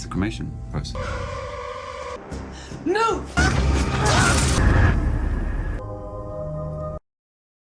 the cremation process. No!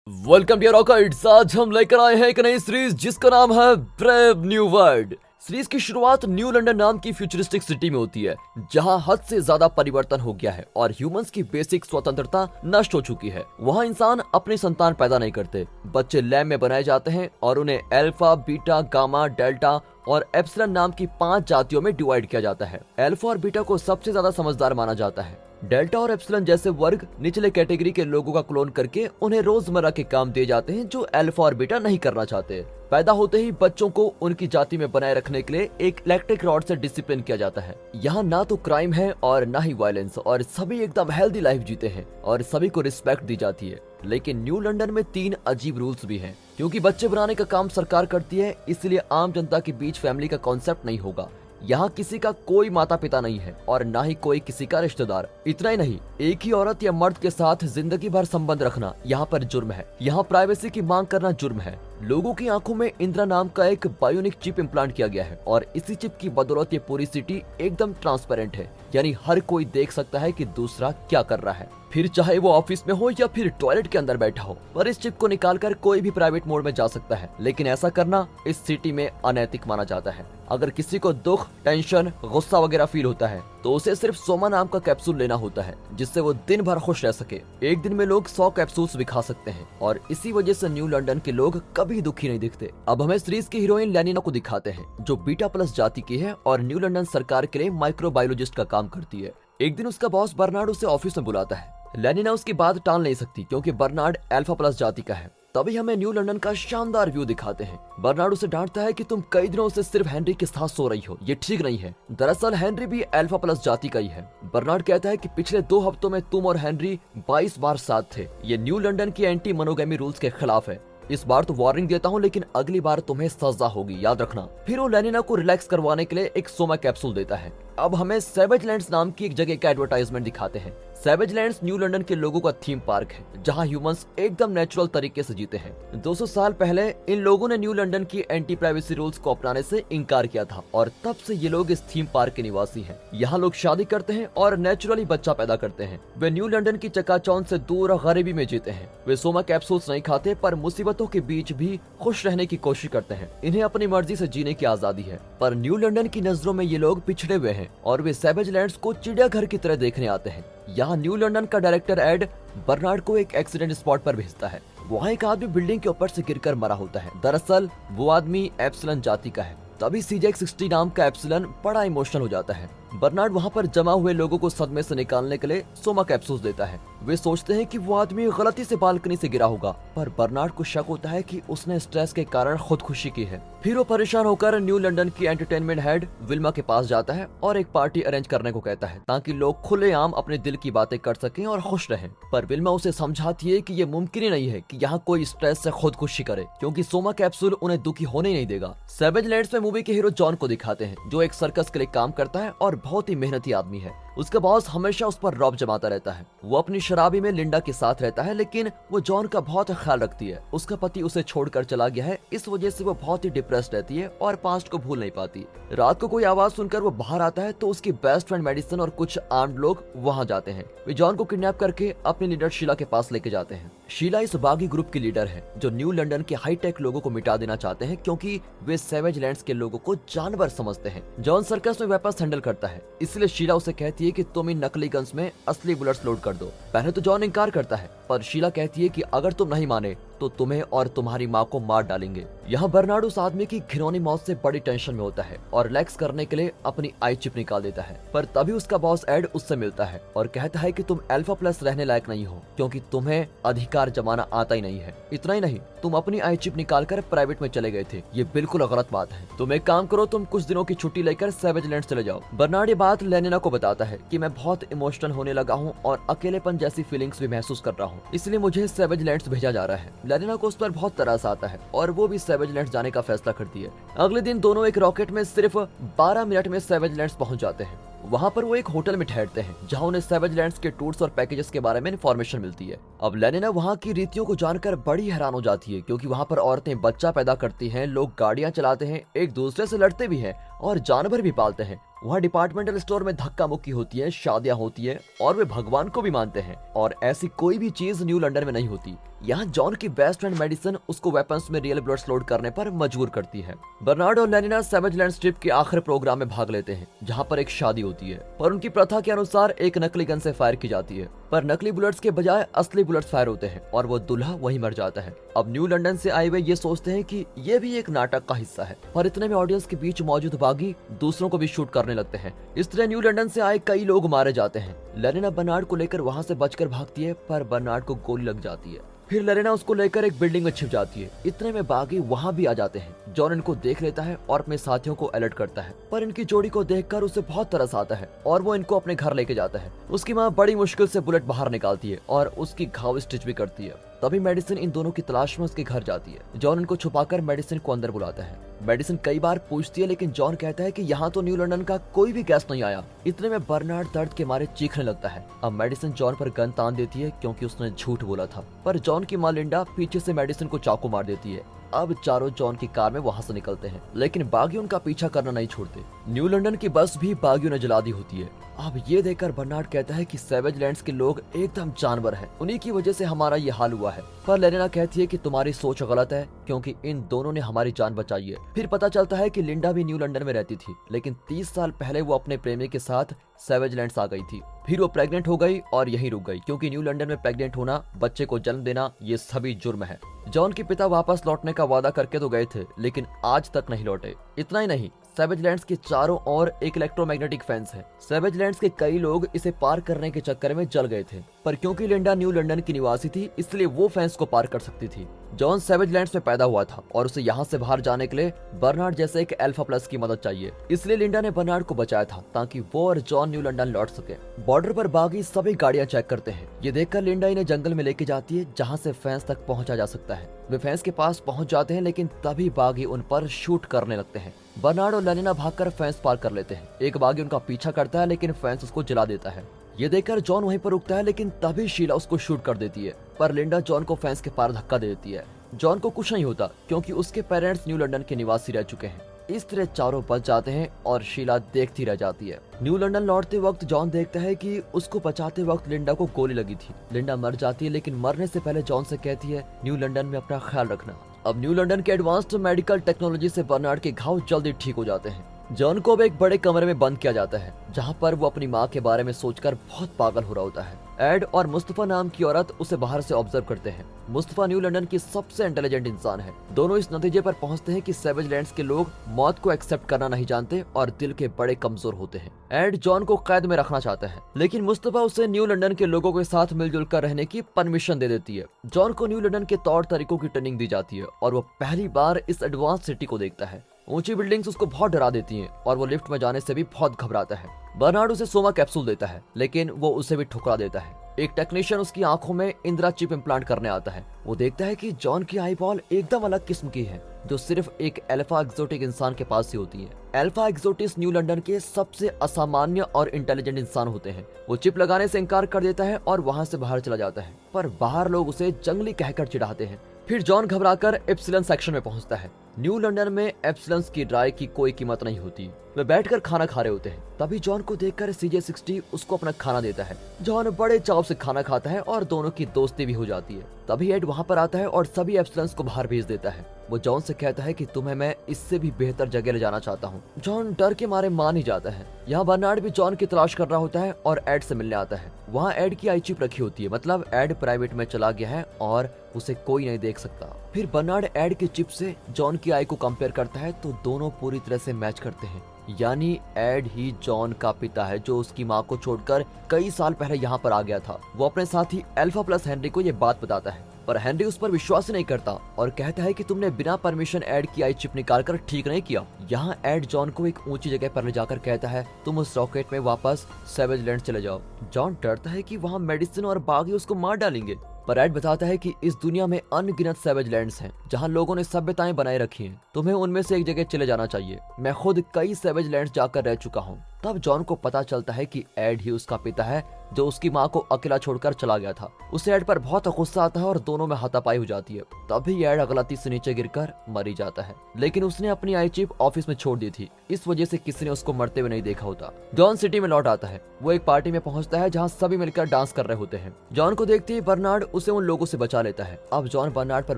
Welcome dear rockets. आज हम लेकर आए हैं एक नई सीरीज जिसका नाम है ब्रेव न्यू वर्ल्ड। सीरीज की शुरुआत न्यू लंदन नाम की फ्यूचरिस्टिक सिटी में होती है, जहां हद से ज्यादा परिवर्तन हो गया है और ह्यूमंस की बेसिक स्वतंत्रता नष्ट हो चुकी है। वहां इंसान अपनी संतान पैदा नहीं करते, बच्चे लैब में बनाए जाते हैं और उन्हें अल्फा, बीटा, गामा, डेल्टा और एप्सिलॉन नाम की 5 जातियों में डिवाइड किया जाता है। अल्फा और बीटा को सबसे ज्यादा समझदार माना जाता है। डेल्टा और एप्सिलॉन जैसे वर्ग निचले कैटेगरी के लोगों का क्लोन करके उन्हें रोजमर्रा के काम दिए जाते हैं जो अल्फा और बीटा नहीं करना चाहते। पैदा होते ही बच्चों को उनकी जाति में बनाए रखने के लिए एक इलेक्ट्रिक रॉड से डिसिप्लिन किया जाता है। यहाँ ना तो क्राइम है और ना ही वायलेंस, और सभी एकदम हेल्दी लाइफ जीते हैं और सभी को रिस्पेक्ट दी जाती है। लेकिन न्यू लंदन में 3 अजीब रूल्स भी हैं। क्योंकि बच्चे बनाने का काम सरकार करती है, इसलिए आम जनता के बीच फैमिली का कॉन्सेप्ट नहीं होगा। यहाँ किसी का कोई माता पिता नहीं है और ना ही कोई किसी का रिश्तेदार। इतना ही नहीं, एक ही औरत या मर्द के साथ जिंदगी भर संबंध रखना यहाँ पर जुर्म है। यहाँ प्राइवेसी की मांग करना जुर्म है। लोगों की आंखों में इंदिरा नाम का एक बायोनिक चिप इम्प्लांट किया गया है और इसी चिप की बदौलत ये पूरी सिटी एकदम ट्रांसपेरेंट है, यानी हर कोई देख सकता है कि दूसरा क्या कर रहा है, फिर चाहे वो ऑफिस में हो या फिर टॉयलेट के अंदर बैठा हो। पर इस चिप को निकालकर कोई भी प्राइवेट मोड में जा सकता है, लेकिन ऐसा करना इस सिटी में अनैतिक माना जाता है। अगर किसी को दुख, टेंशन, गुस्सा वगैरह फील होता है तो उसे सिर्फ सोमा नाम का कैप्सूल लेना होता है, जिससे वो दिन भर खुश रह सके। एक दिन में लोग 100 कैप्सूल्स भी खा सकते हैं और इसी वजह से न्यू लंदन के लोग कभी दुखी नहीं दिखते। अब हमें सीरीज की हीरोइन लेनिना को दिखाते हैं, जो बीटा प्लस जाति की है और न्यू लंदन सरकार के लिए माइक्रोबायोलॉजिस्ट का काम करती है। एक दिन उसका बॉस बर्नार्ड उसे ऑफिस में बुलाता है। लेनिना उसकी बात टाल नहीं सकती क्योंकि बर्नार्ड अल्फा प्लस जाति का है। तभी हमें न्यू लंदन का शानदार व्यू दिखाते हैं। बर्नार्ड उसे डांटता है कि तुम कई दिनों से सिर्फ हेनरी के साथ सो रही हो, ये ठीक नहीं है। दरअसल हेनरी भी अल्फा प्लस जाति का ही है। बर्नार्ड कहता है कि पिछले 2 हफ्तों में तुम और हेनरी 22 बार साथ थे। ये न्यू लंदन की एंटी मोनोगेमी रूल्स के खिलाफ है। इस बार तो वार्निंग देता हूँ, लेकिन अगली बार तुम्हें सजा होगी, याद रखना। फिर वो लेनिना को रिलैक्स करवाने के लिए एक सोमा कैप्सूल देता है। अब हमें सैवेज लैंड्स नाम की एक जगह का एडवर्टाइजमेंट दिखाते हैं। सैवेज लैंड्स न्यू लंदन के लोगों का थीम पार्क है, जहां ह्यूमंस एकदम नेचुरल तरीके से जीते हैं। 200 साल पहले इन लोगों ने न्यू लंदन की एंटी प्राइवेसी रूल्स को अपनाने से इनकार किया था और तब से ये लोग इस थीम पार्क के निवासी हैं। यहाँ लोग शादी करते हैं और नेचुरली बच्चा पैदा करते हैं। वे न्यू लंदन की चकाचौंध से दूर गरीबी में जीते हैं। वे सोमा कैप्सूल्स नहीं खाते, पर मुसीबतों के बीच भी खुश रहने की कोशिश करते हैं। इन्हें अपनी मर्जी से जीने की आजादी है। पर न्यू लंदन की नजरों में ये लोग पिछड़े हुए हैं और वे सैवेज लैंड्स को चिड़ियाघर की तरह देखने आते हैं। यहाँ न्यू लंदन का डायरेक्टर एड बर्नार्ड को एक एक्सीडेंट स्पॉट पर भेजता है। वहाँ एक आदमी बिल्डिंग के ऊपर से गिरकर मरा होता है। दरअसल वो आदमी एप्सिलॉन जाति का है। तभी CJ60 नाम का एप्सिलॉन बड़ा इमोशनल हो जाता है। बर्नार्ड वहाँ पर जमा हुए लोगों को सदमे से निकालने के लिए सोमा कैप्सूल्स देता है। वे सोचते हैं कि वो आदमी गलती से बालकनी से गिरा होगा, पर बर्नार्ड को शक होता है कि उसने स्ट्रेस के कारण खुदकुशी की है। फिर वो परेशान होकर न्यू लंदन की एंटरटेनमेंट हेड विल्मा के पास जाता है और एक पार्टी अरेंज करने को कहता है, ताकि लोग खुलेआम अपने दिल की बातें कर सकें और खुश रहें। पर विल्मा उसे समझाती है कि ये मुमकिन ही नहीं है कि यहाँ कोई स्ट्रेस से खुदकुशी करे, क्योंकि सोमा कैप्सूल उन्हें दुखी होने ही नहीं देगा। सैवेज लैंड्स में मूवी के हीरो जॉन को दिखाते हैं, जो एक सर्कस के लिए काम करता है और बहुत ही मेहनती आदमी है। उसका बॉस हमेशा उस पर रौब जमाता रहता है। वो अपनी शराबी में लिंडा के साथ रहता है, लेकिन वो जॉन का बहुत ख्याल रखती है। उसका पति उसे छोड़कर चला गया है, इस वजह से वो बहुत ही डिप्रेस्ड रहती है और पास्ट को भूल नहीं पाती। रात को कोई आवाज सुनकर वो बाहर आता है तो उसकी बेस्ट फ्रेंड मेडिसन और कुछ आर्म्ड लोग वहाँ जाते हैं। वे जॉन को किडनैप करके अपनी लीडर शीला के पास लेके जाते हैं। शीला इस बागी ग्रुप की लीडर है, जो न्यू लंदन के हाईटेक लोगों को मिटा देना चाहते हैं, क्योंकि वे सैवेज लैंड्स के लोगों को जानवर समझते हैं। जॉन सर्कस में वेपन्स हैंडल करता है, इसलिए शीला उसे कहती है कि तुम इन नकली गन्स में असली बुलेट्स लोड कर दो। पहले तो जॉन इनकार करता है, पर शीला कहती है कि अगर तुम नहीं माने तो तुम्हें और तुम्हारी माँ को मार डालेंगे। यहाँ बर्नार्ड उस आदमी की घिनौनी मौत से बड़ी टेंशन में होता है और रिलैक्स करने के लिए अपनी आई चिप निकाल देता है। पर तभी उसका बॉस एड उससे मिलता है और कहता है कि तुम अल्फा प्लस रहने लायक नहीं हो, क्योंकि तुम्हें अधिकार जमाना आता ही नहीं है। इतना ही नहीं, तुम अपनी आई चिप निकाल कर प्राइवेट में चले गए थे। ये बिल्कुल गलत बात है। तुम एक काम करो, तुम कुछ दिनों की छुट्टी लेकर सैवेज लैंड्स चले जाओ। बर्नार्ड ये बात लेनिना को बताता है कि मैं बहुत इमोशनल होने लगा हूँ और अकेलेपन जैसी फीलिंग्स भी महसूस कर रहा हूँ, इसलिए मुझे सैवेज लैंड्स भेजा जा रहा है। लेनिना को उस पर बहुत तरस आता है और वो भी सैवेज लैंड्स जाने का फैसला करती है। अगले दिन दोनों एक रॉकेट में सिर्फ 12 मिनट में सैवेज लैंड्स पहुंच जाते हैं। वहाँ पर वो एक होटल में ठहरते हैं, जहाँ उन्हें सैवेज लैंड्स के टूर्स और पैकेजेस के बारे में इन्फॉर्मेशन मिलती है। अब लेनिना वहाँ की रीतियों को जानकर बड़ी हैरान हो जाती है, क्योंकि वहाँ पर औरतें बच्चा पैदा करती हैं, लोग गाड़ियाँ चलाते हैं, एक दूसरे से लड़ते भी हैं और जानवर भी पालते हैं। वहाँ डिपार्टमेंटल स्टोर में धक्का मुक्की होती है, शादियां होती है और वे भगवान को भी मानते हैं और ऐसी कोई भी चीज न्यू लंदन में नहीं होती। यहाँ जॉन की बेस्ट फ्रेंड मेडिसन उसको वेपन्स में रियल ब्लड्स लोड करने पर मजबूर करती है। बर्नार्ड और लेनिना सैवेज लैंड ट्रिप के आखिरी प्रोग्राम में भाग लेते हैं जहाँ पर एक शादी होती है, पर उनकी प्रथा के अनुसार एक नकली गन से फायर की जाती है, पर नकली बुलेट्स के बजाय असली बुलेट्स फायर होते हैं और वो दूल्हा वहीं मर जाता है। अब न्यू लंदन से आए हुए ये सोचते हैं कि ये भी एक नाटक का हिस्सा है, पर इतने में ऑडियंस के बीच मौजूद बागी दूसरों को भी शूट करने लगते हैं। इस तरह न्यू लंदन से आए कई लोग मारे जाते हैं। लेनिना बर्नार्ड को लेकर वहाँ से बचकर भागती है, पर बर्नार्ड को गोली लग जाती है। फिर लेनिना उसको लेकर एक बिल्डिंग में छिप जाती है। इतने में बागी वहाँ भी आ जाते हैं। जॉन इनको देख लेता है और अपने साथियों को अलर्ट करता है, पर इनकी जोड़ी को देखकर उसे बहुत तरस आता है और वो इनको अपने घर लेके जाता है। उसकी माँ बड़ी मुश्किल से बुलेट बाहर निकालती है और उसकी घाव स्टिच भी करती है। तभी मेडिसिन इन दोनों की तलाश में उसके घर जाती है। जॉन इनको छुपाकर मेडिसिन को अंदर बुलाता है। मेडिसिन कई बार पूछती है, लेकिन जॉन कहता है कि यहाँ तो न्यू लंदन का कोई भी गेस्ट नहीं आया। इतने में बर्नार्ड दर्द के मारे चीखने लगता है। अब मेडिसिन जॉन पर गन तान देती है क्योंकि उसने झूठ बोला था, पर जॉन की माँ लिंडा पीछे से मेडिसिन को चाकू मार देती है। अब चारों जॉन की कार में वहां से निकलते हैं, लेकिन बागियों उनका पीछा करना नहीं छोड़ते। न्यू लंदन की बस भी बागियों ने जला दी होती है। अब ये देखकर बर्नार्ड कहता है कि सैवेज लैंड्स के लोग एकदम जानवर हैं, उन्हीं की वजह से हमारा ये हाल हुआ है। पर लेनिना कहती है कि तुम्हारी सोच गलत है क्योंकि इन दोनों ने हमारी जान बचाई है। फिर पता चलता है कि लिंडा भी न्यू लंदन में रहती थी, लेकिन 30 साल पहले वो अपने प्रेमी के साथ सैवेज लैंड्स आ गई थी। फिर वो प्रेग्नेंट हो गई और यहीं रुक गई, क्योंकि न्यू लंदन में प्रेग्नेंट होना, बच्चे को जन्म देना, ये सभी जुर्म है। जॉन के पिता वापस लौटने का वादा करके तो गए थे, लेकिन आज तक नहीं लौटे। इतना ही नहीं, सैवेज लैंड्स के चारों ओर एक इलेक्ट्रोमैग्नेटिक फेंस है। सैवेज लैंड्स के कई लोग इसे पार करने के चक्कर में जल गए थे, पर क्योंकि लिंडा न्यू लंदन की निवासी थी, इसलिए वो फेंस को पार कर सकती थी। जॉन सैवेज लैंड्स में पैदा हुआ था और उसे यहाँ से बाहर जाने के लिए बर्नार्ड जैसे एक अल्फा प्लस की मदद चाहिए, इसलिए लिंडा ने बर्नार्ड को बचाया था ताकि वो और जॉन न्यू लंदन लौट सके। बॉर्डर पर बागी सभी गाड़ियां चेक करते हैं। ये देखकर लिंडा इन्हें जंगल में लेके जाती है जहाँ से फेंस तक पहुंचा जा सकता है। वे फेंस के पास पहुंच जाते हैं, लेकिन तभी बागी उन पर शूट करने लगते हैं। बर्नार्ड और लेनिना भागकर फेंस पार कर लेते हैं। एक बागी उनका पीछा करता है, लेकिन फेंस उसको जला देता है। ये देखकर जॉन वहीं पर रुकता है, लेकिन तभी शीला उसको शूट कर देती है, पर लिंडा जॉन को फेंस के पार धक्का दे देती है। जॉन को कुछ नहीं होता क्योंकि उसके पेरेंट्स न्यू लंदन के निवासी रह चुके हैं। इस तरह चारों बच जाते हैं और शीला देखती रह जाती है। न्यू लंदन लौटते वक्त जॉन देखता है कि उसको बचाते वक्त लिंडा को गोली लगी थी। लिंडा मर जाती है, लेकिन मरने से पहले जॉन से कहती है न्यू लंदन में अपना ख्याल रखना। अब न्यू लंदन के एडवांस्ड मेडिकल टेक्नोलॉजी से बर्नार्ड के घाव जल्दी ठीक हो जाते हैं। जॉन को अब एक बड़े कमरे में बंद किया जाता है, जहाँ पर वो अपनी माँ के बारे में सोचकर बहुत पागल हो रहा होता है। एड और मुस्तफा नाम की औरत उसे बाहर से ऑब्जर्व करते हैं। मुस्तफा न्यू लंदन की सबसे इंटेलिजेंट इंसान है। दोनों इस नतीजे पर पहुंचते हैं कि सैवेज लैंड्स के लोग मौत को एक्सेप्ट करना नहीं जानते और दिल के बड़े कमजोर होते हैं। एड जॉन को कैद में रखना चाहता है, लेकिन मुस्तफा उसे न्यू लंदन के लोगों के साथ मिलजुल कर रहने की परमिशन दे देती है। जॉन को न्यू लंदन के तौर तरीकों की ट्रेनिंग दी जाती है और वो पहली बार इस एडवांस सिटी को देखता है। ऊंची बिल्डिंग्स उसको बहुत डरा देती हैं और वो लिफ्ट में जाने से भी बहुत घबराता है। बर्नार्ड उसे सोमा कैप्सूल देता है, लेकिन वो उसे भी ठुकरा देता है। एक टेक्नीशियन उसकी आंखों में इंदिरा चिप इम्प्लांट करने आता है। वो देखता है कि जॉन की आई बॉल एकदम अलग किस्म की है, जो सिर्फ एक अल्फा एक्सोटिक इंसान के पास ही होती है। अल्फा एक्सोटिस न्यू लंदन के सबसे असामान्य और इंटेलिजेंट इंसान होते हैं। वो चिप लगाने से इनकार कर देता है और वहाँ से बाहर चला जाता है, पर बाहर लोग उसे जंगली कहकर चिढ़ाते हैं। फिर जॉन घबराकर एप्सिलन सेक्शन में पहुंचता है। न्यू लंदन में एप्सिलन्स की ड्राई की कोई कीमत नहीं होती। वे बैठकर खाना खा रहे होते हैं। तभी जॉन को देखकर CJ-60 उसको अपना खाना देता है। जॉन बड़े चाव से खाना खाता है और दोनों की दोस्ती भी हो जाती है। तभी एड वहाँ पर आता है और सभी एप्सिलन्स को बाहर भेज देता है। वो जॉन से कहता है कि तुम्हें मैं इससे भी बेहतर जगह ले जाना चाहता हूँ। जॉन डर के मारे मान ही जाता है। यहाँ बर्नार्ड भी जॉन की तलाश कर रहा होता है और एड से मिलने आता है। वहाँ एड की आई चिप रखी होती है, मतलब एड प्राइवेट में चला गया है और उसे कोई नहीं देख सकता। फिर बर्नार्ड एड की चिप से जॉन की आई को कंपेयर करता है तो दोनों पूरी तरह से मैच करते हैं। यानी एड ही जॉन का पिता है, जो उसकी माँ को छोड़कर कई साल पहले यहाँ पर आ गया था। वो अपने साथी अल्फा प्लस हेनरी को ये बात बताता है, पर हेनरी उस पर विश्वास ही नहीं करता और कहता है कि तुमने बिना परमिशन एड की आई चिप निकालकर ठीक नहीं किया। यहाँ एड जॉन को एक ऊंची जगह पर ले जाकर कहता है तुम उस रॉकेट में वापस सैवेज लैंड चले जाओ। जॉन डरता है कि वहाँ मेडिसिन और बागी उसको मार डालेंगे, पर एड बताता है कि इस दुनिया में अनगिनत सैवेज लैंड्स हैं जहां लोगों ने सभ्यताएं बनाए रखी हैं। तुम्हें उनमें से एक जगह चले जाना चाहिए। मैं खुद कई सैवेज लैंड्स जाकर रह चुका हूं। तब जॉन को पता चलता है कि एड ही उसका पिता है, जो उसकी माँ को अकेला छोड़कर चला गया था। उसे एड पर बहुत गुस्सा आता है और दोनों में हाथापाई हो जाती है। तभी एड गलती से नीचे गिरकर मर ही जाता है, लेकिन उसने अपनी आई चिप ऑफिस में छोड़ दी थी, इस वजह से किसी ने उसको मरते हुए नहीं देखा होता। जॉन सिटी में लौट आता है। वो एक पार्टी में पहुंचता है जहां सभी मिलकर डांस कर रहे होते हैं। जॉन को देखते ही बर्नार्ड उसे उन लोगों से बचा लेता है। अब जॉन बर्नार्ड पर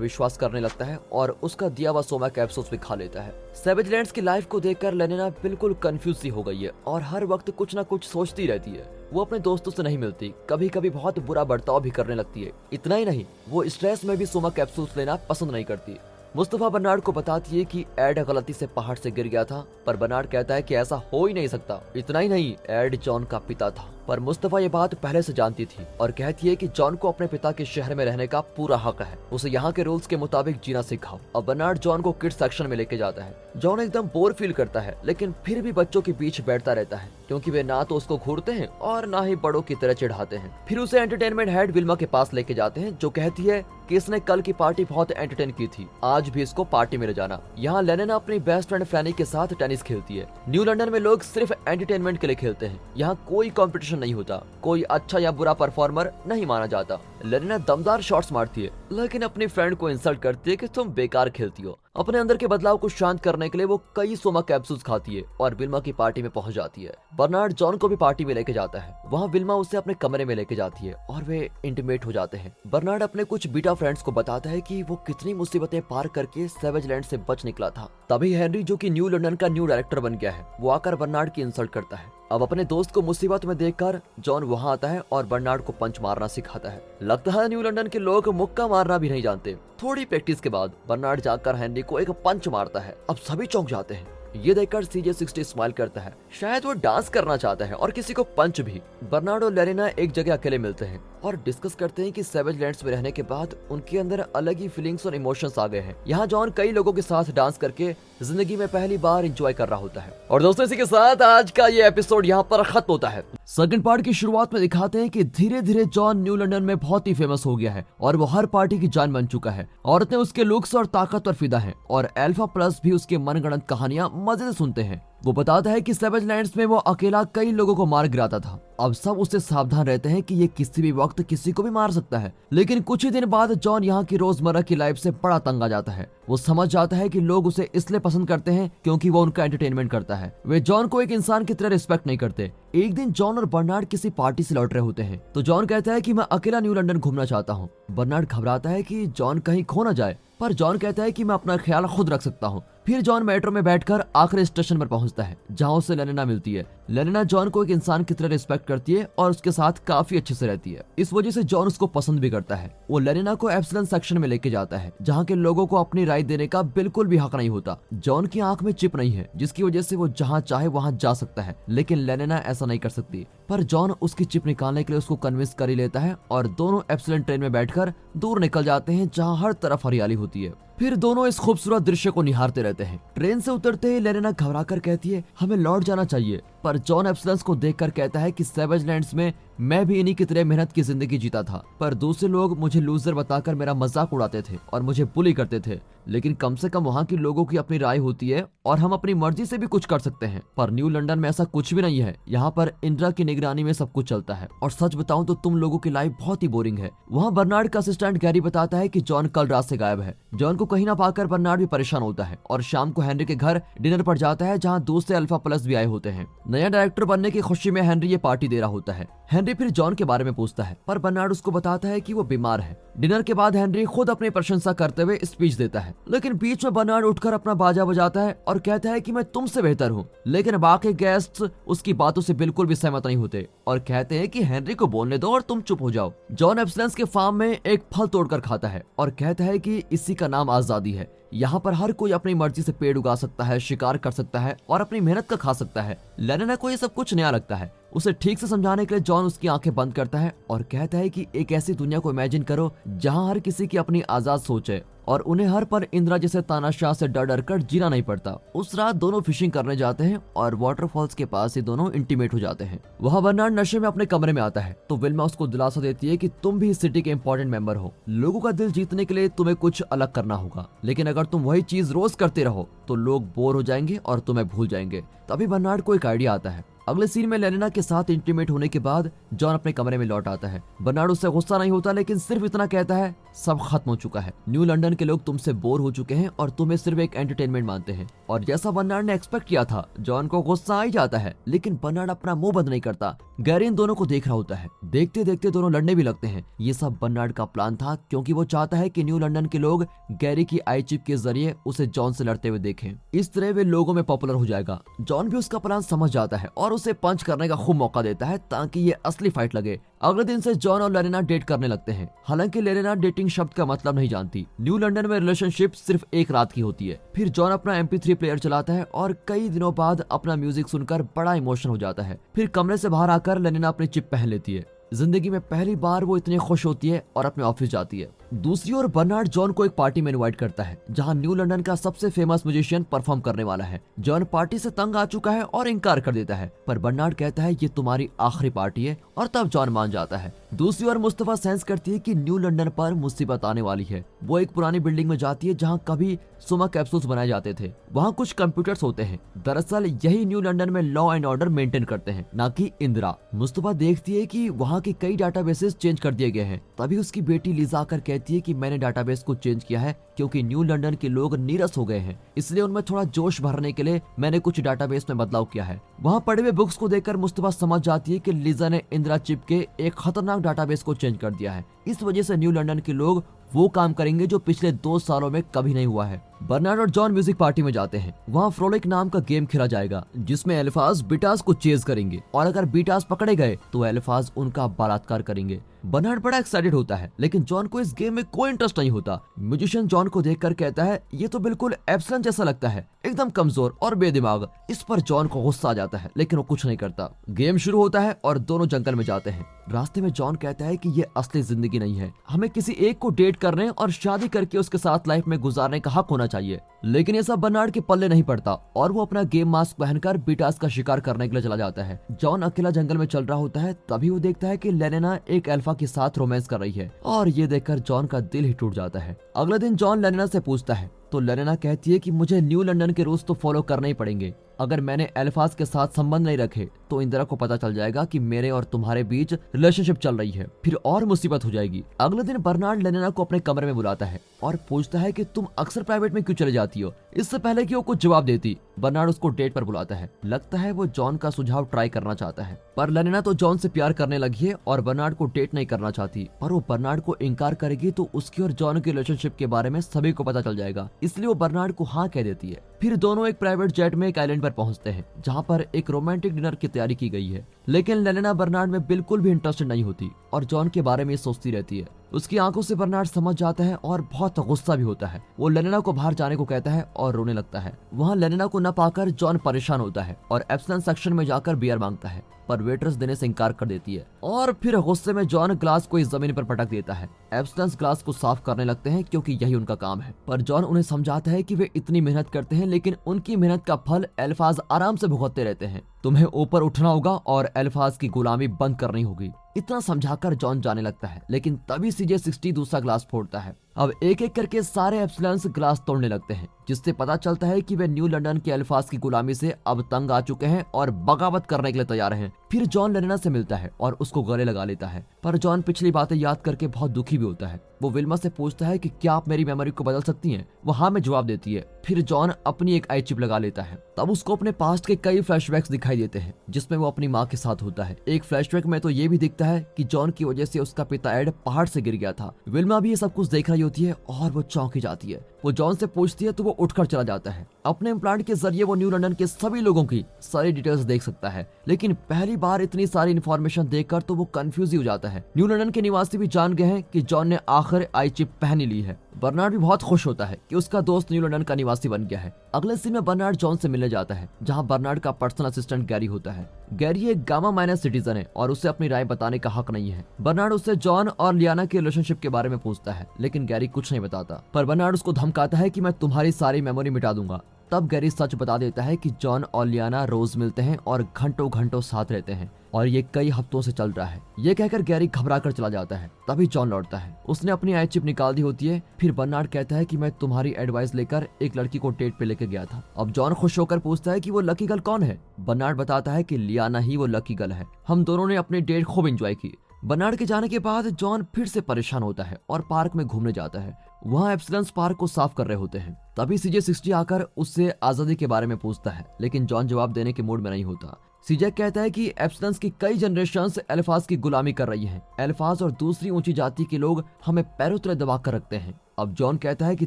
विश्वास करने लगता है और उसका दिया हुआ सोमा कैप्सूल्स भी खा लेता है। सैवेज लैंड्स की लाइफ को देखकर लेनिना बिल्कुल कंफ्यूज सी हो गई है और हर वक्त कुछ न कुछ सोचती रहती है। वो अपने दोस्तों से नहीं मिलती, कभी कभी बहुत बुरा बर्ताव भी करने लगती है। इतना ही नहीं, वो स्ट्रेस में भी सोमा कैप्सूल्स लेना पसंद नहीं करती। मुस्तफा बर्नार्ड को बताती है कि एड गलती से पहाड़ से गिर गया था, पर बर्नार्ड कहता है कि ऐसा हो ही नहीं सकता। इतना ही नहीं, एड जॉन का पिता था, पर मुस्तफा ये बात पहले से जानती थी और कहती है कि जॉन को अपने पिता के शहर में रहने का पूरा हक है, उसे यहाँ के रूल्स के मुताबिक जीना सिखाओ। अब बर्नार्ड जॉन को किड्स सेक्शन में लेके जाता है। जॉन एकदम बोर फील करता है, लेकिन फिर भी बच्चों के बीच बैठता रहता है, क्योंकि वे ना तो उसको घूरते हैं और ना ही बड़ों की तरह चिढ़ाते हैं। फिर उसे एंटरटेनमेंट हेड विल्मा के पास लेके जाते हैं, जो कहती है कि इसने कल की पार्टी बहुत एंटरटेन की थी, आज भी इसको पार्टी में ले जाना। यहाँ लेनिना अपनी बेस्ट फ्रेंड फ्रैनी के साथ टेनिस खेलती है। न्यू लंदन में लोग सिर्फ एंटरटेनमेंट के लिए खेलते हैं, यहाँ कोई कंपटीशन नहीं होता, कोई अच्छा या बुरा परफॉर्मर नहीं माना जाता। लेनिना दमदार शॉट्स मारती है, लेकिन अपनी फ्रेंड को इंसल्ट करती है कि तुम बेकार खेलती हो। अपने अंदर के बदलाव को शांत करने के लिए वो कई सोमा कैप्सूल्स खाती है और विल्मा की पार्टी में पहुंच जाती है। बर्नार्ड जॉन को भी पार्टी में लेके जाता है। वहाँ विल्मा उसे अपने कमरे में लेके जाती है और वे इंटीमेट हो जाते हैं। बर्नार्ड अपने कुछ बीटा फ्रेंड्स को बताता है कि वो कितनी मुसीबतें पार करके सैवेज लैंड से बच निकला था। तभी हेनरी, जो कि न्यू लंदन का न्यू डायरेक्टर बन गया है, वो आकर बर्नार्ड की इंसल्ट करता है। अब अपने दोस्त को मुसीबत में देखकर जॉन वहां आता है और बर्नार्ड को पंच मारना सिखाता है। लगता है न्यू लंदन के लोग मुक्का मारना भी नहीं जानते। थोड़ी प्रैक्टिस के बाद बर्नार्ड जाकर हेनरी को एक पंच मारता है। अब सभी चौंक जाते हैं। ये देखकर CJ60 स्माइल करता है, शायद वो डांस करना चाहता है और किसी को पंच भी। बर्नार्ड और लेनिना एक जगह अकेले मिलते हैं और डिस्कस करते हैं कि सैवेज लैंड्स में रहने के बाद उनके अंदर अलग ही फीलिंग्स और इमोशंस आ गए हैं। यहाँ जॉन कई लोगों के साथ डांस करके जिंदगी में पहली बार एंजॉय कर रहा होता है। और दोस्तों, इसी के साथ आज का ये एपिसोड यहाँ पर खत्म होता है। सेकंड पार्ट की शुरुआत में दिखाते हैं कि धीरे धीरे जॉन न्यू लंदन में बहुत ही फेमस हो गया है और वो हर पार्टी की जान बन चुका है। औरतें उसके लुक्स और ताकत पर फिदा हैं और अल्फा प्लस भी उसके मनगढ़ंत कहानियां मजे से सुनते हैं। वो बताता है कि सैवेज लैंड्स में वो अकेला कई लोगों को मार गिराता था। अब सब उससे सावधान रहते हैं कि ये किसी भी वक्त किसी को भी मार सकता है। लेकिन कुछ ही दिन बाद जॉन यहाँ की रोजमर्रा की लाइफ से बड़ा तंग आ जाता है। वो समझ जाता है कि लोग उसे इसलिए पसंद करते हैं क्योंकि वो उनका एंटरटेनमेंट करता है। वे जॉन को एक इंसान की तरह रिस्पेक्ट नहीं करते। एक दिन जॉन और बर्नार्ड किसी पार्टी से लौट रहे होते हैं, तो जॉन कहता है कि मैं अकेला न्यू लंदन घूमना चाहता हूँ। बर्नार्ड घबराता है कि जॉन कहीं खो न जाए, पर जॉन कहता है कि मैं अपना ख्याल खुद रख सकता हूँ। फिर जॉन मेट्रो में बैठकर आखिरी स्टेशन पर पहुंचता है, जहां उसे लेनिना मिलती है। लेनिना जॉन को एक इंसान की तरह रिस्पेक्ट करती है और उसके साथ काफी अच्छे से रहती है। इस वजह से जॉन उसको पसंद भी करता है। वो लेनिना को एप्सिलॉन सेक्शन में लेके जाता है, जहाँ के लोगों को अपनी राय देने का बिल्कुल भी हक नहीं होता। जॉन की आंख में चिप नहीं है, जिसकी वजह से वो जहाँ चाहे वहाँ जा सकता है, लेकिन लेनिना ऐसा नहीं कर सकती। पर जॉन उसकी चिप निकालने के लिए उसको कन्विंस कर ही लेता है और दोनों एप्सिलॉन ट्रेन में बैठकर दूर निकल जाते हैं, जहाँ हर तरफ हरियाली होती है। फिर दोनों इस खूबसूरत दृश्य को निहारते रहते हैं। ट्रेन से उतरते ही लेनिना घबराकर कहती है, हमें लौट जाना चाहिए। पर जॉन एप्सिलॉन्स को देखकर कहता है कि सैवेज लैंड्स में मैं भी इन्हीं की तरह मेहनत की जिंदगी जीता था, पर दूसरे लोग मुझे लूजर बताकर मेरा मजाक उड़ाते थे और मुझे बुली करते थे। लेकिन कम से कम वहाँ की लोगों की अपनी राय होती है और हम अपनी मर्जी से भी कुछ कर सकते हैं। पर न्यू लंदन में ऐसा कुछ भी नहीं है। यहाँ पर इंद्रा की निगरानी में सब कुछ चलता है और सच बताऊं तो तुम लोगों की लाइफ बहुत ही बोरिंग है। वहाँ बर्नार्ड का असिस्टेंट गैरी बताता है कि जॉन कल रात से गायब है। जॉन को कहीं ना पाकर बर्नार्ड भी परेशान होता है और शाम को हेनरी के घर डिनर पर जाता है, जहाँ दूसरे अल्फा प्लस भी आए होते हैं। नया डायरेक्टर बनने की खुशी में हेनरी ये पार्टी दे रहा होता है। हेनरी फिर जॉन के बारे में पूछता है, पर बर्नार्ड उसको बताता है कि वो बीमार है। डिनर के बाद हेनरी खुद अपनी प्रशंसा करते हुए स्पीच देता है, लेकिन बीच में बर्नार्ड उठकर अपना बाजा बजाता है और कहता है कि मैं तुमसे बेहतर हूँ। लेकिन बाकी गेस्ट्स उसकी बातों से बिल्कुल भी सहमत नहीं होते और कहते हैं कि हेनरी को बोलने दो और तुम चुप हो जाओ। जॉन एप्सिलॉन्स के फार्म में एक फल तोड़कर खाता है और कहता है कि इसी का नाम आजादी है। यहाँ पर हर कोई अपनी मर्जी से पेड़ उगा सकता है, शिकार कर सकता है और अपनी मेहनत का खा सकता है। लेनिना को ये सब कुछ नया लगता है। उसे ठीक से समझाने के लिए जॉन उसकी आंखें बंद करता है और कहता है कि एक ऐसी दुनिया को इमेजिन करो जहाँ हर किसी की अपनी आजाद सोच है और उन्हें हर पर इंदिरा जैसे तानाशाह से डर डर कर जीना नहीं पड़ता। उस रात दोनों फिशिंग करने जाते हैं और वाटरफॉल्स के पास ही दोनों इंटीमेट हो जाते हैं। वहाँ बर्नार्ड नशे में अपने कमरे में आता है, तो विल्मा उसको दिलासा देती है कि तुम भी इस सिटी के इंपॉर्टेंट मेंबर हो। लोगों का दिल जीतने के लिए तुम्हें कुछ अलग करना होगा, लेकिन अगर तुम वही चीज रोज करते रहो तो लोग बोर हो जाएंगे और तुम्हें भूल जाएंगे। तभी बर्नार्ड को एक आइडिया आता है। अगले सीन में लेनिना के साथ इंटीमेट होने के बाद जॉन अपने कमरे में लौट आता है। बर्नार्ड उससे गुस्सा नहीं होता, लेकिन सिर्फ इतना कहता है, सब खत्म हो चुका है, न्यू लंदन के लोग तुमसे बोर हो चुके हैं और तुम्हें सिर्फ एक एंटरटेनमेंट मानते हैं। और जैसा बर्नार्ड ने एक्सपेक्ट किया था, जॉन को गुस्सा आ ही जाता है, लेकिन बर्नार्ड अपना मुंह बंद नहीं करता। गैरी इन दोनों को देख रहा होता है। देखते देखते दोनों लड़ने भी लगते हैं। ये सब बर्नार्ड का प्लान था, क्योंकि वो चाहता है कि न्यू लंदन के लोग गैरी की आई चिप के जरिए उसे जॉन से लड़ते हुए देखें। इस तरह वे लोगों में पॉपुलर हो जाएगा। जॉन भी उसका प्लान समझ जाता है और उसे पंच करने का खूब मौका देता है ताकि ये असली फाइट लगे। अगले दिन से जॉन और लेनिना डेट करने लगते हैं। हालांकि लेनिना डेटिंग शब्द का मतलब नहीं जानती। न्यू लंदन में रिलेशनशिप सिर्फ एक रात की होती है। फिर जॉन अपना MP3 प्लेयर चलाता है और कई दिनों बाद अपना म्यूजिक सुनकर बड़ा इमोशनल हो जाता है। फिर कमरे से बाहर आकर लेनिना अपनी चिप पहन लेती है। जिंदगी में पहली बार वो इतनी खुश होती है और अपने ऑफिस जाती है। दूसरी ओर बर्नार्ड जॉन को एक पार्टी में इनवाइट करता है, जहां न्यू लंदन का सबसे फेमस म्यूजिशियन परफॉर्म करने वाला है। जॉन पार्टी से तंग आ चुका है और इनकार कर देता है, पर बर्नार्ड कहता है ये तुम्हारी आखिरी पार्टी है, और तब जॉन मान जाता है। दूसरी ओर मुस्तफा सेंस करती है कि न्यू लंदन पर मुसीबत आने वाली है। वो एक पुरानी बिल्डिंग में जाती है जहाँ कभी सुमा कैप्सूल्स बनाए जाते थे। वहाँ कुछ कंप्यूटर्स होते हैं। दरअसल यही न्यू लंदन में लॉ एंड ऑर्डर मेंटेन करते हैं, ना कि इंदिरा। मुस्तफा देखती है कि वहाँ के कई डाटाबेसेस चेंज कर दिए गए हैं। तभी उसकी बेटी लिजा आकर कहती है कि मैंने डाटाबेस को चेंज किया है क्योंकि न्यू लंदन के लोग नीरस हो गए हैं, इसलिए उनमें थोड़ा जोश भरने के लिए मैंने कुछ डाटाबेस में बदलाव किया है। वहाँ पड़े हुए बुक्स को देखकर मुस्तफा समझ जाती है कि लिजा ने इंदिरा चिप के एक खतरनाक डाटाबेस को चेंज कर दिया है। इस वजह से न्यू लंदन के लोग वो काम करेंगे जो पिछले 2 सालों में कभी नहीं हुआ है। बर्नार्ड और जॉन म्यूजिक पार्टी में जाते हैं। वहाँ फ्रोलिक नाम का गेम खेला जाएगा, जिसमें एल्फाज बीटास को चेज करेंगे और अगर बीटास पकड़े गए तो एल्फाज उनका बलात्कार करेंगे। बर्नार्ड बड़ा एक्साइटेड होता है, लेकिन जॉन को इस गेम में कोई इंटरेस्ट नहीं होता। म्यूजिशियन जॉन को देखकर कहता है, ये तो बिल्कुल एप्सन जैसा लगता है, एकदम कमजोर और बेदिमाग। इस पर जॉन को गुस्सा आ जाता है, लेकिन वो कुछ नहीं करता। गेम शुरू होता है और दोनों जंगल में जाते हैं। रास्ते में जॉन कहता है कि ये असली जिंदगी नहीं है, हमें किसी एक को डेट करने और शादी करके उसके साथ लाइफ में गुजारने का हक होना चाहिए। लेकिन ये सब बर्नार्ड के पल्ले नहीं पड़ता और वो अपना गेम मास्क पहनकर बीटास का शिकार करने के लिए चला जाता है। जॉन अकेला जंगल में चल रहा होता है, तभी वो देखता है कि लेनिना एक अल्फा के साथ रोमांस कर रही है और ये देखकर जॉन का दिल ही टूट जाता है। अगले दिन जॉन लेनिना से पूछता है तो लेनिना कहती है कि मुझे न्यू लंदन के रूल्स तो फॉलो करने ही पड़ेंगे। अगर मैंने एल्फाज के साथ संबंध नहीं रखे तो इंदिरा को पता चल जाएगा कि मेरे और तुम्हारे बीच रिलेशनशिप चल रही है, फिर और मुसीबत हो जाएगी। अगले दिन बर्नार्ड लेनिना को अपने कमरे में बुलाता है और पूछता है कि तुम अक्सर प्राइवेट में क्यों चले जाती हो। इससे पहले कि वो कुछ जवाब देती, बर्नार्ड उसको डेट पर बुलाता है। लगता है वो जॉन का सुझाव ट्राई करना चाहता है, पर लेनिना तो जॉन से प्यार करने लगी है और बर्नार्ड को डेट नहीं करना चाहती। और वो बर्नार्ड को इनकार करेगी तो उसकी और जॉन के रिलेशनशिप के बारे में सभी को पता चल जाएगा, इसलिए वो बर्नार्ड को हाँ कह देती है। फिर दोनों एक प्राइवेट जेट में एक आइलैंड पर पहुंचते हैं, जहां पर एक रोमांटिक डिनर की तैयारी की गई है। लेकिन लेनिना बर्नार्ड में बिल्कुल भी इंटरेस्टेड नहीं होती और जॉन के बारे में सोचती रहती है। उसकी आंखों से बर्नार्ड समझ जाता है और बहुत गुस्सा भी होता है। वो लेनिना को बाहर जाने को कहता है और रोने लगता है। वहाँ लेनिना को न पाकर जॉन परेशान होता है और एप्सन सेक्शन में जाकर बियर मांगता है, पर वेटर्स देने से इनकार कर देती है। और फिर गुस्से में जॉन ग्लास को इस जमीन पर पटक देता है। एप्सन्स ग्लास को साफ करने लगते हैं क्योंकि यही उनका काम है, पर जॉन उन्हें समझाता है कि वे इतनी मेहनत करते हैं, लेकिन उनकी मेहनत का फल एल्फाज आराम से भुगतते रहते हैं। तुम्हें ऊपर उठना होगा और एल्फाज की गुलामी बंद करनी होगी। इतना समझाकर जॉन जाने लगता है, लेकिन तभी CJ-60 दूसरा ग्लास फोड़ता है। अब एक एक करके सारे एप्सलन्स ग्लास तोड़ने लगते हैं, जिससे पता चलता है कि वे न्यू लंदन के अल्फाज की गुलामी से अब तंग आ चुके हैं और बगावत करने के लिए तैयार हैं। फिर जॉन लेनिना से मिलता है और उसको गले लगा लेता है, पर जॉन पिछली बातें याद करके बहुत दुखी भी होता है। वो विल्मा से पूछता है कि क्या आप मेरी मेमोरी को बदल सकती हैं? वो हाँ में जवाब देती है। फिर जॉन अपनी एक आई चिप लगा लेता है। तब उसको अपने पास्ट के कई फ्लैशबैक्स दिखाई देते हैं, जिसमें वो अपनी माँ के साथ होता है। एक फ्लैशबैक में तो ये भी दिखता है कि जॉन की वजह से उसका पिता एड पहाड़ से गिर गया था। विल्मा भी ये सब कुछ देख रही होती है और वो चौंकी जाती है। वो जॉन से पूछती है तो वो उठकर चला जाता है। अपने इम्प्लांट के जरिए वो न्यू लंदन के सभी लोगों की सारी डिटेल्स देख सकता है, लेकिन पहली बार इतनी सारी इन्फॉर्मेशन देखकर तो वो कंफ्यूज ही हो जाता है। न्यू लंदन के निवासी भी जान गए हैं कि जॉन ने आखिर आई चिप पहन ही ली है। बर्नार्ड भी बहुत खुश होता है कि उसका दोस्त न्यू लंदन का निवासी बन गया है। अगले सीन में बर्नार्ड जॉन से मिलने जाता है, जहां बर्नार्ड का पर्सनल असिस्टेंट गैरी होता है। गैरी एक गामा माइनस सिटीजन है और उसे अपनी राय बताने का हक नहीं है। बर्नार्ड उससे जॉन और लियाना के रिलेशनशिप के बारे में पूछता है, लेकिन गैरी कुछ नहीं बताता, पर बर्नार्ड उसको धमकाता है कि मैं तुम्हारी सारी मेमोरी मिटा दूंगा। तब गैरी सच बता देता है कि जॉन और लियाना रोज मिलते हैं और घंटों घंटों साथ रहते हैं। और ये कई हफ्तों से चल रहा है। ये कहकर गैरी घबरा कर चला जाता है। तभी जॉन लौटता है। उसने अपनी आई चिप निकाल दी होती है। फिर बर्नार्ड कहता है कि मैं तुम्हारी एडवाइस लेकर एक लड़की को डेट पे लेके गया था। अब जॉन खुश होकर पूछता है कि वो लकी गर्ल कौन है। बर्नार्ड बताता है कि लियाना ही वो लकी गर्ल है। हम दोनों ने अपनी डेट खूब एंजॉय की। बर्नार्ड के जाने के बाद जॉन फिर से परेशान होता है और पार्क में घूमने जाता है। वहाँ एप्सिलन्स पार्क को साफ कर रहे होते हैं। तभी CJ-60 आकर उससे आजादी के बारे में पूछता है, लेकिन जॉन जवाब देने के मूड में नहीं होता। सीजे कहता है कि एप्सिलन्स की कई जनरेशंस एल्फाज की गुलामी कर रही हैं। एल्फाज और दूसरी ऊंची जाति के लोग हमें पैरों तले दबा कर रखते हैं। अब जॉन कहता है कि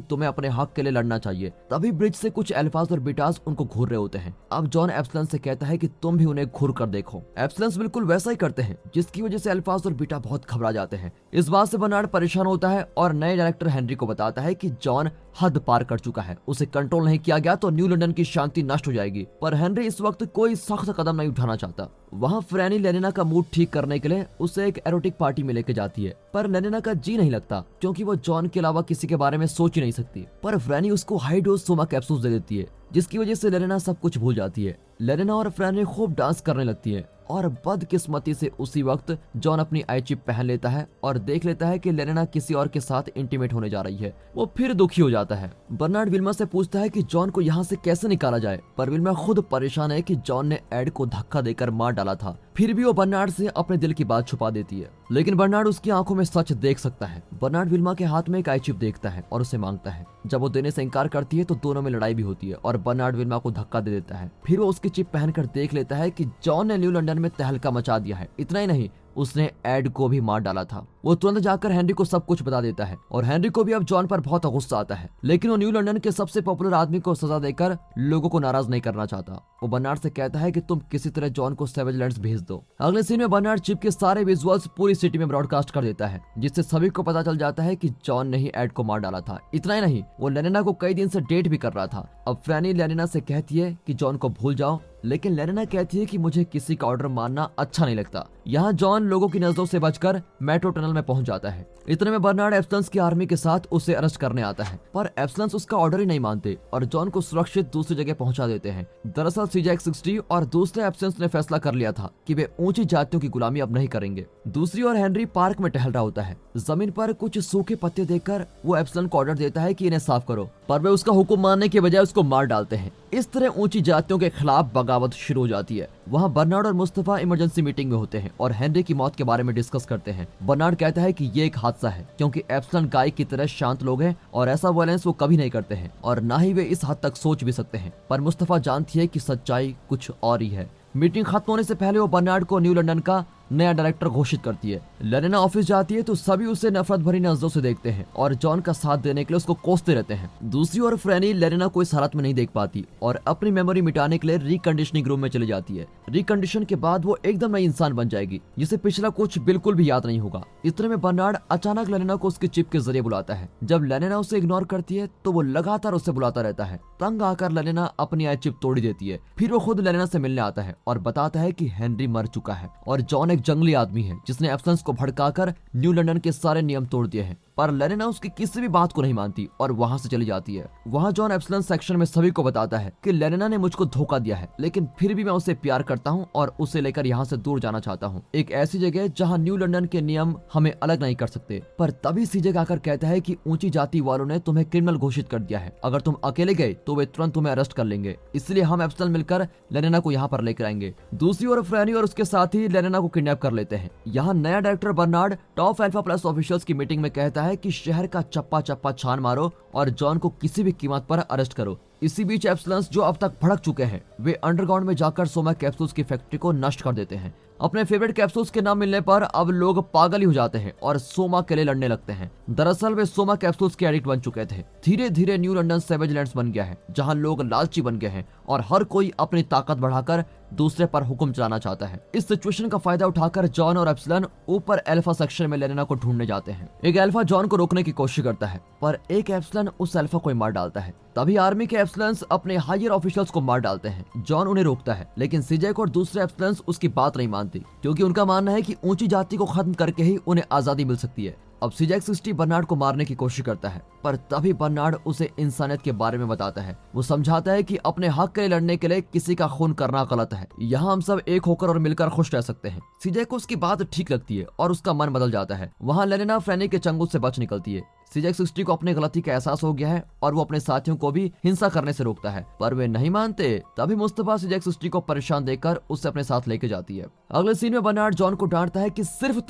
तुम्हें अपने हक के लिए लड़ना चाहिए। तभी ब्रिज से कुछ एल्फाज और बीटास उनको घूर रहे होते हैं। अब जॉन एप्सिलन्स से कहता है कि तुम भी उन्हें घूर कर देखो। एप्सिलन्स बिल्कुल वैसा ही करते हैं, जिसकी वजह से एल्फाज और बीटा बहुत घबरा जाते हैं। इस बात से बर्नार्ड परेशान होता है और नए डायरेक्टर हेनरी को बताता है कि जॉन हद पार कर चुका है। उसे कंट्रोल नहीं किया गया तो न्यू लंदन की शांति नष्ट हो जाएगी। पर हेनरी इस वक्त कोई सख्त कदम नहीं उठाना चाहता। वहाँ फ्रैनी लेनिना का मूड ठीक करने के लिए उसे एक एरोटिक पार्टी में लेके जाती है। पर लेनिना का जी नहीं लगता, क्योंकि वो जॉन के अलावा किसी के बारे में सोच ही नहीं सकती। पर फ्रैनी उसको हाई डोज सोमा कैप्सूल दे देती है, जिसकी वजह से लेनिना सब कुछ भूल जाती है। लेनिना और फ्रैनी खूब डांस करने लगती है और बदकिस्मती से उसी वक्त जॉन अपनी आई चिप पहन लेता है और देख लेता है कि लेनिना किसी और के साथ इंटीमेट होने जा रही है। वो फिर दुखी हो जाता है। बर्नार्ड विल्मा से पूछता है कि जॉन को यहाँ से कैसे निकाला जाए, पर विल्मा खुद परेशान है कि जॉन ने एड को धक्का देकर मार डाला था। फिर भी वो बर्नार्ड से अपने दिल की बात छुपा देती है, लेकिन बर्नार्ड उसकी आंखों में सच देख सकता है। बर्नार्ड विल्मा के हाथ में एक आई चिप देखता है और उसे मांगता है। जब वो देने से इनकार करती है तो दोनों में लड़ाई भी होती है और बर्नार्ड विल्मा को धक्का दे देता है। फिर वो उसकी चिप पहनकर देख लेता है कि जॉन ने न्यू लंदन में तहलका मचा दिया है। इतना ही नहीं, उसने एड को भी मार डाला था। वो तुरंत जाकर हेनरी को सब कुछ बता देता है और हेनरी को भी अब जॉन पर बहुत गुस्सा आता है, लेकिन वो न्यू लंदन के सबसे पॉपुलर आदमी को सजा देकर लोगों को नाराज नहीं करना चाहता। वो बर्नार्ड से कहता है कि तुम किसी तरह जॉन को सेवेज लैंड्स भेज दो। अगले सीन में बर्नार्ड चिप के सारे विजुअल्स पूरी सिटी में ब्रॉडकास्ट कर देता है, जिससे सभी को पता चल जाता है कि जॉन ने ही एड को मार डाला था। इतना ही नहीं, वो लेनिना को कई दिन से डेट भी कर रहा था। अब फ्रैनी लेनिना से कहती है कि जॉन को भूल जाओ, लेकिन लेनिना कहती है कि मुझे किसी का ऑर्डर मानना अच्छा नहीं लगता। यहाँ जॉन लोगों की नजरों से बचकर मेट्रो टनल में पहुंच जाता है। इतने में बर्नार्ड एप्सिलन्स की आर्मी के साथ उसे अरेस्ट करने आता है, पर एप्सिलन्स उसका ऑर्डर ही नहीं मानते और जॉन को सुरक्षित दूसरी जगह पहुंचा देते हैं। दरअसल CJ-60 और दूसरे एप्सिलन्स ने फैसला कर लिया था कि वे ऊंची जातियों की गुलामी अब नहीं करेंगे। दूसरी ओर हेनरी पार्क में टहल रहा होता है। जमीन पर कुछ सूखे पत्ते देखकर वो एप्सिलन को ऑर्डर देता है कि इन्हें साफ करो, पर वे उसका हुक्म मानने के बजाय उसको मार डालते हैं। इस तरह ऊंची जातियों के खिलाफ बगावत शुरू हो जाती है। वहाँ बर्नार्ड और मुस्तफा इमरजेंसी मीटिंग में होते हैं और हेनरी की मौत के बारे में डिस्कस करते हैं। बर्नार्ड कहता है कि ये एक हादसा है, क्योंकि एप्सिलन गाय की तरह शांत लोग हैं और ऐसा वायलेंस वो कभी नहीं करते हैं और ना ही वे इस हद तक सोच भी सकते हैं। पर मुस्तफा जानती है कि सच्चाई कुछ और ही है। मीटिंग खत्म होने से पहले वो बर्नार्ड को न्यू लंदन का नया डायरेक्टर घोषित करती है। लेनिना ऑफिस जाती है तो सभी उसे नफरत भरी नजरों से देखते हैं और जॉन का साथ देने के लिए उसको कोसते रहते हैं। दूसरी ओर फ्रैनी लेनिना को इस हालत में नहीं देख पाती और अपनी मेमोरी मिटाने के लिए रिकंडीशनिंग रूम में चली जाती है। रिकंडीशन के बाद वो एकदम नई इंसान बन जाएगी, जिसे पिछला कुछ बिल्कुल भी याद नहीं होगा। इतने में बर्नार्ड अचानक लेनिना को उसकी चिप के जरिए बुलाता है। जब लेनिना उसे इग्नोर करती है तो वो लगातार उसे बुलाता रहता है। तंग आकर लेनिना अपनी आई चिप तोड़ देती है। फिर वो खुद लेनिना से मिलने आता है और बताता है कि हेनरी मर चुका है और जॉन एक जंगली आदमी है जिसने एप्सिलन्स को भड़काकर न्यू लंदन के सारे नियम तोड़ दिए हैं। पर लेनिना उसकी किसी भी बात को नहीं मानती और वहां से चली जाती है। वहां जॉन एप्सिलन्स सेक्शन में सभी को बताता है कि लेनिना ने मुझको धोखा दिया है, लेकिन फिर भी मैं उसे प्यार करता हूं और उसे लेकर यहाँ से दूर जाना चाहता हूँ, एक ऐसी जगह जहाँ न्यू लंदन के नियम हमें अलग नहीं कर सकते। पर तभी सीजे आकर कहता है कि ऊंची जाति वालों ने तुम्हें क्रिमिनल घोषित कर दिया है। अगर तुम अकेले गए तो वे तुरंत तुम्हें अरेस्ट कर लेंगे, इसलिए हम एप्सिलन मिलकर लेनिना को यहाँ पर लेकर आएंगे। दूसरी ओर फ्रैनी और उसके साथी लेनिना को किडनैप कर लेते हैं। यहाँ नया director Bernard top alpha plus officials की मीटिंग में कहता है कि शहर का चप्पा चप्पा छान मारो और जॉन को किसी भी कीमत पर अरेस्ट करो। इसी बीच एप्सिलन्स जो अब तक भड़क चुके हैं, वे अंडरग्राउंड में जाकर सोमा कैप्सूल्स की फैक्ट्री को नष्ट कर देते हैं। अपने फेवरेट कैप्सूल्स के नाम मिलने पर अब लोग पागल ही हो जाते हैं और सोमा के लिए लड़ने लगते हैं। दरअसल वे सोमा कैप्सूल्स के एडिक्ट बन चुके थे। धीरे धीरे न्यू लंदन सेवेज लैंड्स बन गया है, जहां लोग लालची बन गए हैं और हर कोई अपनी ताकत बढ़ाकर दूसरे पर हुक्म चलाना चाहता है। इस सिचुएशन का फायदा उठाकर जॉन और एप्सिलन ऊपर अल्फा सेक्शन में लेनिना को ढूंढने जाते हैं। एक अल्फा जॉन को रोकने की कोशिश करता है, पर एक एप्सिलन उस अल्फा को मार डालता है। तभी आर्मी के एप्सिलन्स अपने हायर ऑफिशियल्स को मार डालते हैं। जॉन उन्हें रोकता है, लेकिन सीजेक और दूसरे एप्सिलन्स उसकी बात नहीं मानती, क्योंकि उनका मानना है कि ऊंची जाति को खत्म करके ही उन्हें आजादी मिल सकती है। अब CJ-60 बर्नार्ड को मारने की कोशिश करता है, पर तभी बर्नार्ड उसे इंसानियत के बारे में बताता है। वो समझाता है कि अपने हक के लिए लड़ने के लिए किसी का खून करना गलत है। यहाँ हम सब एक होकर और मिलकर खुश रह सकते हैं। सीजे को उसकी बात ठीक लगती है और उसका मन बदल जाता है। वहाँ लेनेना फ्रैनी के चंगुल से बच निकलती है। CJ-60 को अपनी गलती का एहसास हो गया है और वो अपने साथियों को भी हिंसा करने से रोकता है, पर वे नहीं मानते। तभी मुस्तफा CJ-60 को परेशान देखकर उसे अपने साथ लेके जाती है। अगले सीन में बर्नार्ड जॉन को डांटता है कि सिर्फ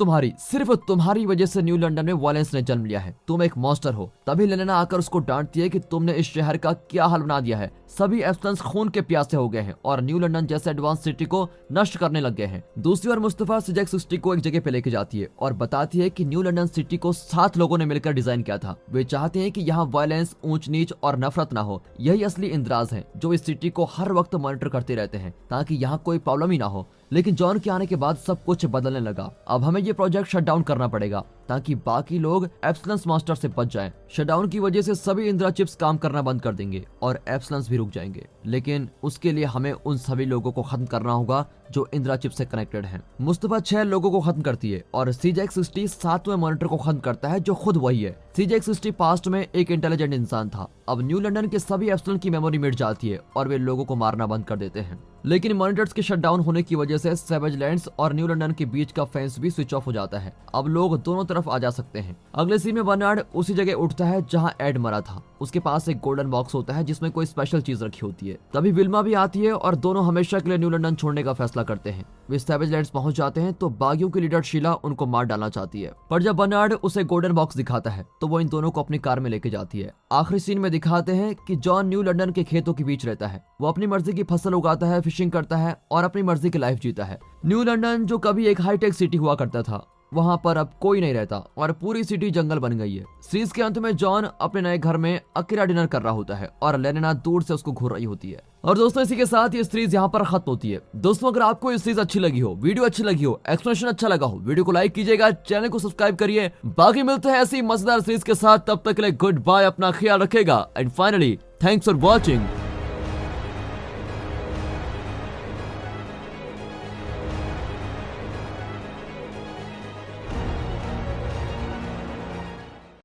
तुम्हारी वजह से न्यू लंदन में वायलेंस ने जन्म लिया है। तुम एक मॉन्स्टर हो। तभी लेनेना आकर उसको डांटती है कि तुमने इस शहर का क्या हाल बना दिया है। सभी एब्सटेंस खून के प्यासे हो गए हैं और न्यू लंदन जैसे एडवांस सिटी को नष्ट करने लग गए हैं। दूसरी ओर मुस्तफा CJ-60 को एक जगह पे लेके जाती है और बताती है कि न्यू लंदन सिटी को 7 लोगों ने मिलकर डिजाइन किया था। वे चाहते हैं कि यहाँ वायलेंस, ऊंच नीच और नफरत ना हो। यही असली इंद्राज हैं जो इस सिटी को हर वक्त मॉनिटर करते रहते हैं ताकि यहाँ कोई प्रॉब्लम ही ना हो। लेकिन जॉन के आने के बाद सब कुछ बदलने लगा। अब हमें ये प्रोजेक्ट शट डाउन करना पड़ेगा ताकि बाकी लोग एब्सलेंस मास्टर से बच जाएं। शटडाउन की वजह से सभी इंद्रा चिप्स काम करना बंद कर देंगे और एब्सलेंस भी रुक जाएंगे। लेकिन उसके लिए हमें उन सभी लोगों को खत्म करना होगा जो इंद्रा चिप से कनेक्टेड हैं। मुस्तफा 6 लोगों को खत्म करती है और CJ-60 7वें मॉनिटर को खत्म करता है जो खुद वही है। CJ-60 पास्ट में एक इंटेलिजेंट इंसान था। अब न्यू लंदन के सभी एब्सलेंस की मेमोरी मिट जाती है और वे लोगों को मारना बंद कर देते हैं। लेकिन मॉनिटर्स के शटडाउन होने की वजह से सैवेज लैंड्स और न्यू लंदन के बीच का फेंस भी स्विच ऑफ हो जाता है। अब लोग दोनों तरफ आ जा सकते हैं। अगले सीन में बर्नार्ड उसी जगह उठता है जहां एड मरा था। उसके पास एक गोल्डन बॉक्स होता है जिसमें कोई स्पेशल चीज रखी होती है। तभी विल्मा भी आती है और दोनों हमेशा के लिए न्यू लंदन छोड़ने का फैसला करते हैं। वे सैवेज लैंड्स पहुंच जाते हैं तो बागियों की लीडर शीला उनको मार डालना चाहती है, पर जब बर्नार्ड उसे गोल्डन बॉक्स दिखाता है तो वो इन दोनों को अपनी कार में लेके जाती है। आखिरी सीन में दिखाते हैं कि जॉन न्यू लंदन के खेतों के बीच रहता है। वो अपनी मर्जी की फसल उगाता है, फिशिंग करता है और अपनी मर्जी की लाइफ जीता है। न्यू लंदन जो कभी एक हाईटेक सिटी हुआ करता था, वहां पर अब कोई नहीं रहता और पूरी सिटी जंगल बन गई है। सीरीज के अंत में जॉन अपने नए घर में अकेला डिनर कर रहा होता है और लेनेना दूर से उसको घूर रही होती है। और दोस्तों इसी के साथ ये सीरीज यहाँ पर खत्म होती है। दोस्तों अगर आपको ये सीरीज अच्छी लगी हो, वीडियो अच्छी लगी हो, एक्सप्लेनेशन अच्छा लगा हो, वीडियो को लाइक कीजिएगा, चैनल को सब्सक्राइब करिए। बाकी मिलते हैं ऐसी मजेदार सीरीज के साथ, तब तक के लिए गुड बाय, अपना ख्याल रखेगा and finally thanks for watching.